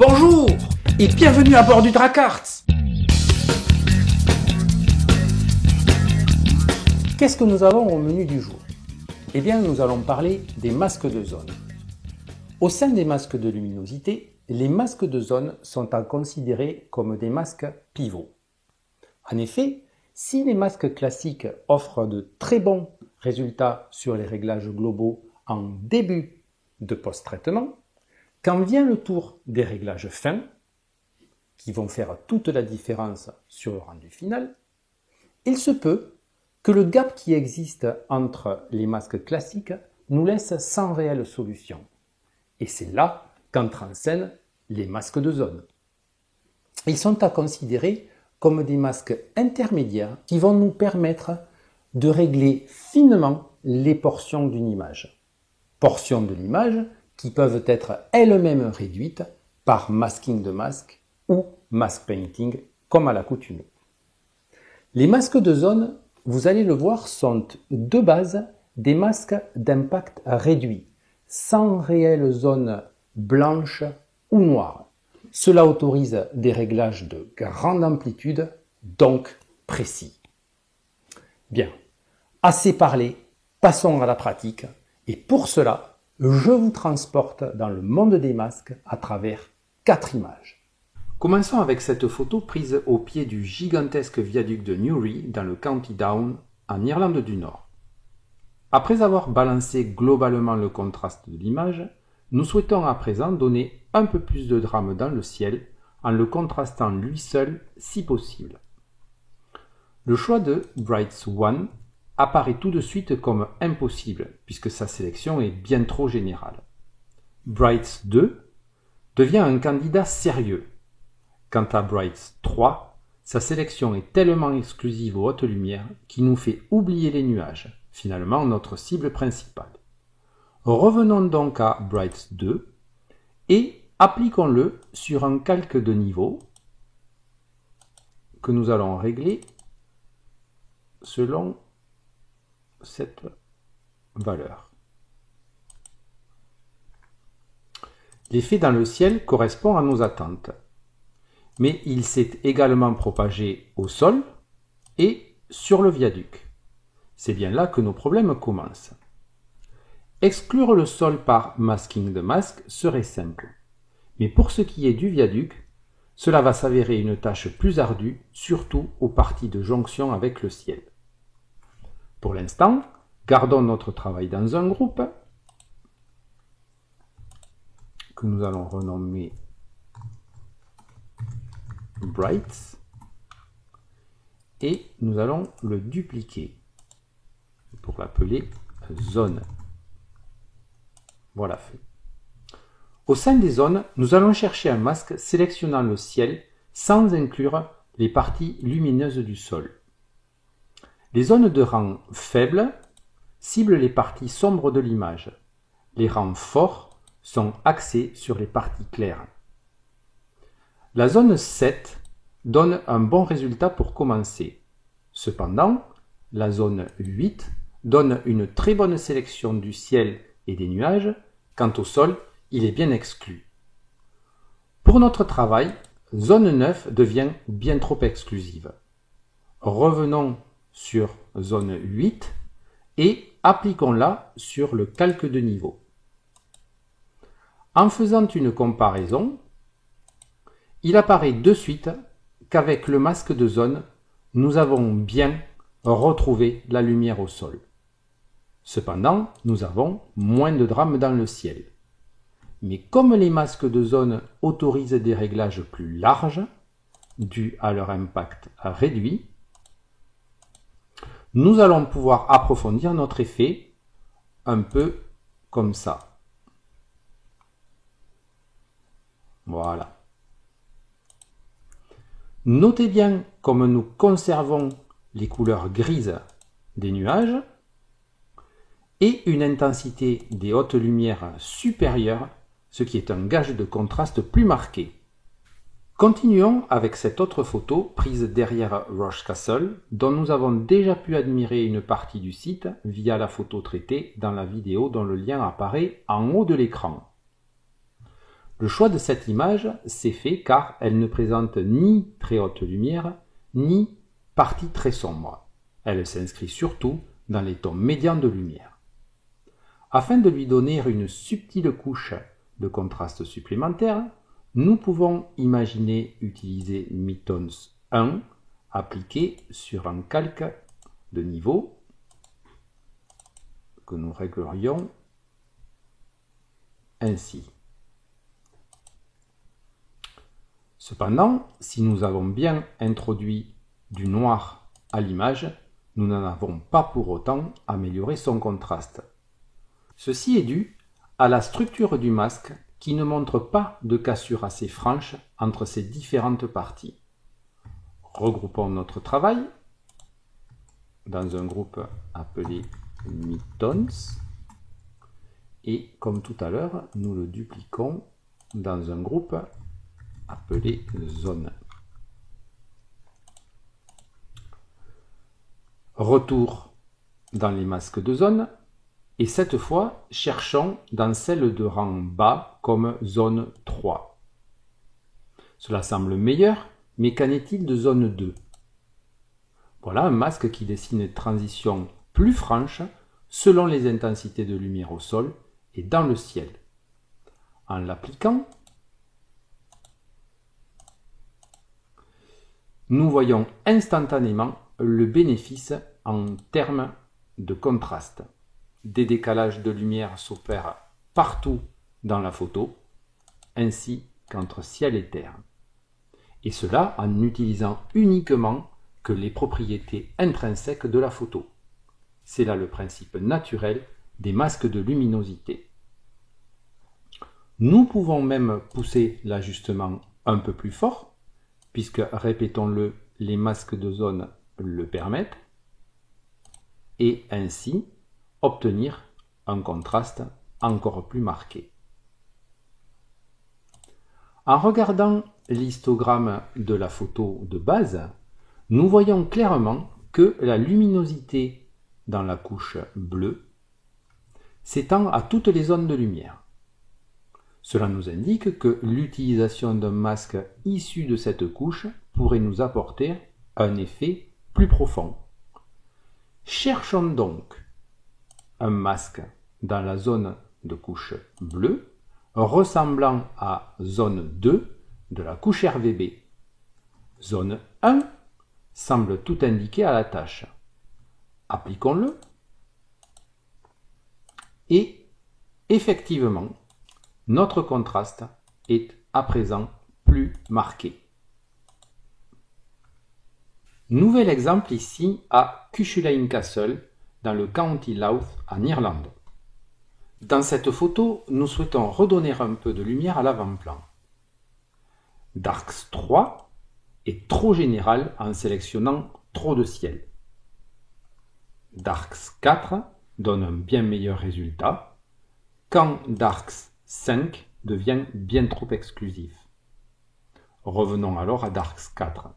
Bonjour et bienvenue à bord du Dracarts. Qu'est-ce que nous avons au menu du jour? Eh bien, nous allons parler des masques de zone. Au sein des masques de luminosité, les masques de zone sont à considérer comme des masques pivots. En effet, si les masques classiques offrent de très bons résultats sur les réglages globaux en début de post-traitement, quand vient le tour des réglages fins, qui vont faire toute la différence sur le rendu final, il se peut que le gap qui existe entre les masques classiques nous laisse sans réelle solution. Et c'est là qu'entrent en scène les masques de zone. Ils sont à considérer comme des masques intermédiaires qui vont nous permettre de régler finement les portions d'une image. Portions de l'image qui peuvent être elles-mêmes réduites par masking de masque ou mask painting comme à l'accoutumée. Les masques de zone, vous allez le voir, sont de base des masques d'impact réduit, sans réelle zone blanche ou noire. Cela autorise des réglages de grande amplitude, donc précis. Bien, assez parlé, passons à la pratique. Et pour cela, je vous transporte dans le monde des masques à travers 4 images. Commençons avec cette photo prise au pied du gigantesque viaduc de Newry dans le County Down, en Irlande du Nord. Après avoir balancé globalement le contraste de l'image, nous souhaitons à présent donner un peu plus de drame dans le ciel en le contrastant lui seul si possible. Le choix de Brights 1 apparaît tout de suite comme impossible puisque sa sélection est bien trop générale. Brights 2 devient un candidat sérieux. Quant à Brights 3, sa sélection est tellement exclusive aux hautes lumières qu'il nous fait oublier les nuages, finalement notre cible principale. Revenons donc à Brights 2 et appliquons-le sur un calque de niveau que nous allons régler selon cette valeur. L'effet dans le ciel correspond à nos attentes, mais il s'est également propagé au sol et sur le viaduc. C'est bien là que nos problèmes commencent. Exclure le sol par masking de masque serait simple, mais pour ce qui est du viaduc, cela va s'avérer une tâche plus ardue, surtout aux parties de jonction avec le ciel. Pour l'instant, gardons notre travail dans un groupe que nous allons renommer Brights et nous allons le dupliquer pour l'appeler Zone. Voilà fait. Au sein des zones, nous allons chercher un masque sélectionnant le ciel sans inclure les parties lumineuses du sol. Les zones de rang faible ciblent les parties sombres de l'image. Les rangs forts sont axés sur les parties claires. La zone 7 donne un bon résultat pour commencer. Cependant, la zone 8 donne une très bonne sélection du ciel et des nuages. Quant au sol, il est bien exclu. Pour notre travail, zone 9 devient bien trop exclusive. Revenons sur zone 8 et appliquons-la sur le calque de niveau. En faisant une comparaison, il apparaît de suite qu'avec le masque de zone, nous avons bien retrouvé la lumière au sol. Cependant, nous avons moins de drame dans le ciel. Mais comme les masques de zone autorisent des réglages plus larges, dus à leur impact réduit, nous allons pouvoir approfondir notre effet un peu comme ça. Voilà. Notez bien comme nous conservons les couleurs grises des nuages et une intensité des hautes lumières supérieure, ce qui est un gage de contraste plus marqué. Continuons avec cette autre photo prise derrière Roche Castle, dont nous avons déjà pu admirer une partie du site via la photo traitée dans la vidéo dont le lien apparaît en haut de l'écran. Le choix de cette image s'est fait car elle ne présente ni très haute lumière, ni partie très sombre. Elle s'inscrit surtout dans les tons médians de lumière. Afin de lui donner une subtile couche de contraste supplémentaire, nous pouvons imaginer utiliser Midtones 1 appliqué sur un calque de niveau que nous réglerions ainsi. Cependant, si nous avons bien introduit du noir à l'image, nous n'en avons pas pour autant amélioré son contraste. Ceci est dû à la structure du masque qui ne montre pas de cassure assez franche entre ces différentes parties. Regroupons notre travail dans un groupe appelé Midtones et comme tout à l'heure, nous le dupliquons dans un groupe appelé Zone. Retour dans les masques de zone et cette fois cherchons dans celle de rang bas comme zone 3. Cela semble meilleur, mais qu'en est-il de zone 2? Voilà un masque qui dessine une transition plus franche selon les intensités de lumière au sol et dans le ciel. En l'appliquant, nous voyons instantanément le bénéfice en termes de contraste. Des décalages de lumière s'opèrent partout dans la photo, ainsi qu'entre ciel et terre. Et cela en utilisant uniquement que les propriétés intrinsèques de la photo. C'est là le principe naturel des masques de luminosité. Nous pouvons même pousser l'ajustement un peu plus fort, puisque, répétons-le, les masques de zone le permettent, et ainsi obtenir un contraste encore plus marqué. En regardant l'histogramme de la photo de base, nous voyons clairement que la luminosité dans la couche bleue s'étend à toutes les zones de lumière. Cela nous indique que l'utilisation d'un masque issu de cette couche pourrait nous apporter un effet plus profond. Cherchons donc un masque dans la zone de couche bleue ressemblant à zone 2 de la couche RVB. Zone 1 semble tout indiquer à la tâche. Appliquons-le et effectivement, notre contraste est à présent plus marqué. Nouvel exemple ici à Cuchulainn Castle dans le County Louth en Irlande. Dans cette photo, nous souhaitons redonner un peu de lumière à l'avant-plan. Darks 3 est trop général en sélectionnant trop de ciel. Darks 4 donne un bien meilleur résultat, quand Darks 5 devient bien trop exclusif. Revenons alors à Darks 4.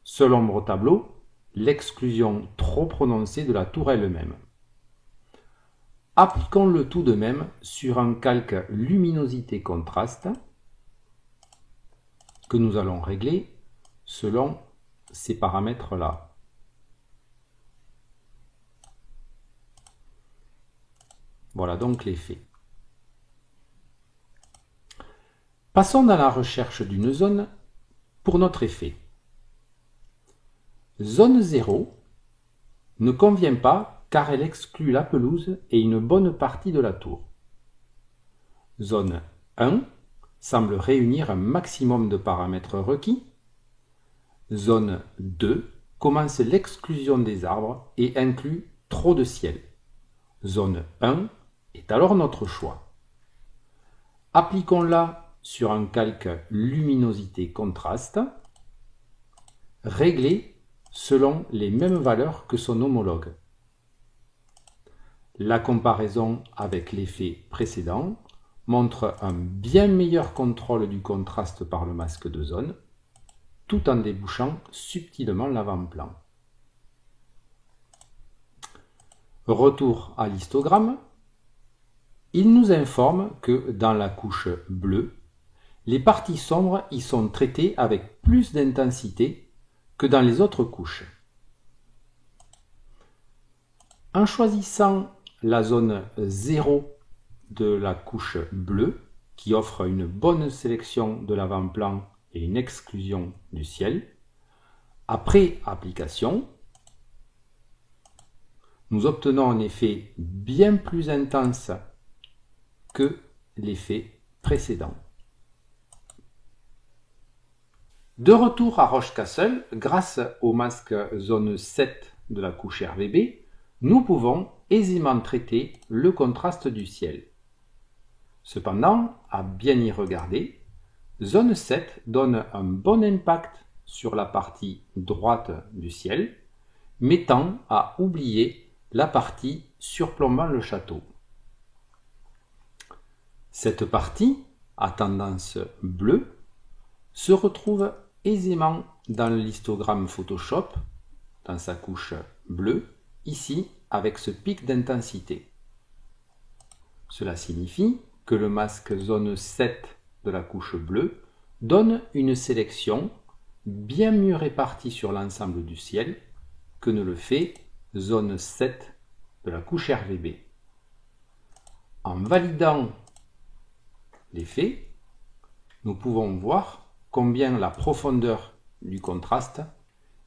Seul ombre au tableau, l'exclusion trop prononcée de la tour elle-même. Appliquons-le tout de même sur un calque luminosité-contraste que nous allons régler selon ces paramètres-là. Voilà donc l'effet. Passons dans la recherche d'une zone pour notre effet. Zone 0 ne convient pas car elle exclut la pelouse et une bonne partie de la tour. Zone 1 semble réunir un maximum de paramètres requis. Zone 2 commence l'exclusion des arbres et inclut trop de ciel. Zone 1 est alors notre choix. Appliquons-la sur un calque luminosité-contraste, réglé selon les mêmes valeurs que son homologue. La comparaison avec l'effet précédent montre un bien meilleur contrôle du contraste par le masque de zone, tout en débouchant subtilement l'avant-plan. Retour à l'histogramme. Il nous informe que dans la couche bleue, les parties sombres y sont traitées avec plus d'intensité que dans les autres couches. En choisissant la zone 0 de la couche bleue, qui offre une bonne sélection de l'avant-plan et une exclusion du ciel, après application, nous obtenons un effet bien plus intense que l'effet précédent. De retour à Roche-Castle, grâce au masque zone 7 de la couche RVB, nous pouvons aisément traiter le contraste du ciel. Cependant, à bien y regarder, zone 7 donne un bon impact sur la partie droite du ciel, mais tend à oublier la partie surplombant le château. Cette partie, à tendance bleue, se retrouve aisément dans le histogramme Photoshop, dans sa couche bleue, ici avec ce pic d'intensité. Cela signifie que le masque zone 7 de la couche bleue donne une sélection bien mieux répartie sur l'ensemble du ciel que ne le fait zone 7 de la couche RVB. En validant l'effet, nous pouvons voir combien la profondeur du contraste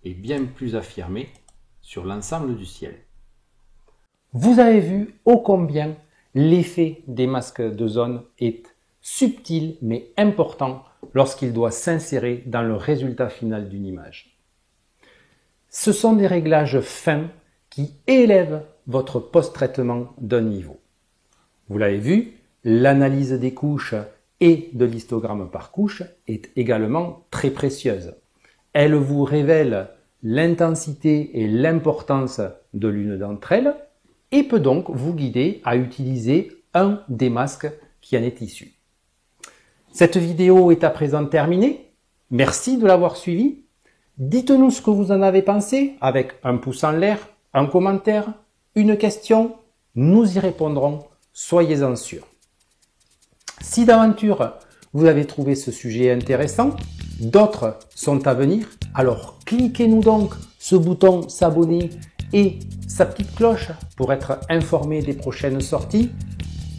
est bien plus affirmée sur l'ensemble du ciel. Vous avez vu ô combien l'effet des masques de zone est subtil mais important lorsqu'il doit s'insérer dans le résultat final d'une image. Ce sont des réglages fins qui élèvent votre post-traitement d'un niveau. Vous l'avez vu, l'analyse des couches et de l'histogramme par couche est également très précieuse. Elle vous révèle l'intensité et l'importance de l'une d'entre elles et peut donc vous guider à utiliser un des masques qui en est issu. Cette vidéo est à présent terminée. Merci de l'avoir suivie. Dites-nous ce que vous en avez pensé avec un pouce en l'air, un commentaire, une question. Nous y répondrons, soyez-en sûrs. Si d'aventure vous avez trouvé ce sujet intéressant, d'autres sont à venir, alors cliquez-nous donc ce bouton s'abonner et sa petite cloche pour être informé des prochaines sorties.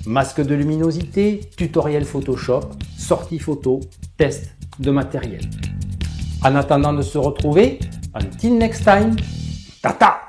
Masque de luminosité, tutoriel Photoshop, sortie photo, test de matériel. En attendant de se retrouver, until next time, tata!